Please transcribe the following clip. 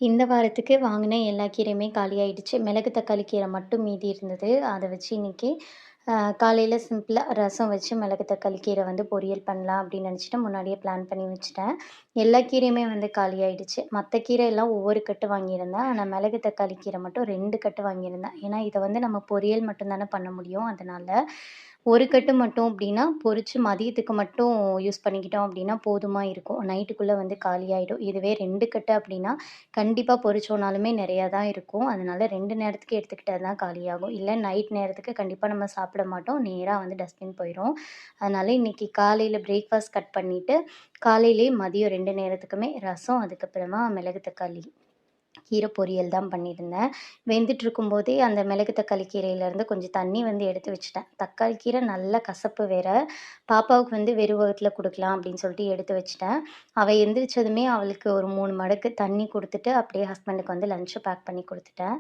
இந்த வாரத்துக்கு வாங்கின எல்லா கீரையுமே காலியாயிடுச்சு. மிளகு தக்காளி கீரை மட்டும் மீதி இருந்தது. அத வச்சு இன்னைக்கு காலையில சிம்பிளா ரசம் வச்சு மிளகு தக்காளி கீரை வந்து பொரியல் பண்ணலாம் அப்படின்னு நினச்சுட்டு முன்னாடியே பிளான் பண்ணி வச்சுட்டேன். எல்லா கீரையுமே வந்து காலியாயிடுச்சு. மத்த கீரை எல்லாம் ஒவ்வொரு கட்டு வாங்கியிருந்தேன். ஆனா மிளகு தக்காளி கீரை மட்டும் 2 கட்டு வாங்கியிருந்தேன். ஏன்னா இத வந்து நம்ம பொரியல் மட்டும் தானே பண்ண முடியும். அதனால ஒரு கட்டு மட்டும் அப்படின்னா பொரிச்சு மதியத்துக்கு மட்டும் யூஸ் பண்ணிக்கிட்டோம் அப்படின்னா போதுமா இருக்கும். நைட்டுக்குள்ள வந்து காலியாயிடும். இதுவே 2 கட்டு அப்படின்னா கண்டிப்பா பொரிச்சோம்னாலுமே நெறையா தான் இருக்கும். அதனால 2 நேரத்துக்கு எடுத்துக்கிட்டா தான் காலியாகும். இல்ல நைட் நேரத்துக்கு கண்டிப்பா நம்ம சாப்பிட மாட்டோம். நேரா வந்து டஸ்ட்பின் போயிரும். அதனால இன்னைக்கு காலையில பிரேக்ஃபாஸ்ட் கட் பண்ணிட்டு, காலையிலேயே மதியம் 2 நேரத்துக்குமே ரசம், அதுக்கப்புறமா மிளகு தக்காளி கீரை பொரியல் தான் பண்ணியிருந்தேன். வெந்துட்டுருக்கும்போதே அந்த மிளகு தக்காளி கீரையிலேருந்து கொஞ்சம் தண்ணி வந்து எடுத்து வச்சுட்டேன். தக்காளி கீரை நல்ல கசப்பு வேற. பாப்பாவுக்கு வந்து வெறும் வயித்துல குடுக்கலாம் அப்படின்னு சொல்லிட்டு எடுத்து வச்சுட்டேன். அவ எந்திரிச்சதுமே அவளுக்கு ஒரு 3 மடக்கு தண்ணி குடுத்துட்டு, அப்படியே ஹஸ்பண்டுக்கு வந்து லஞ்ச் பேக் பண்ணி குடுத்துட்டேன்.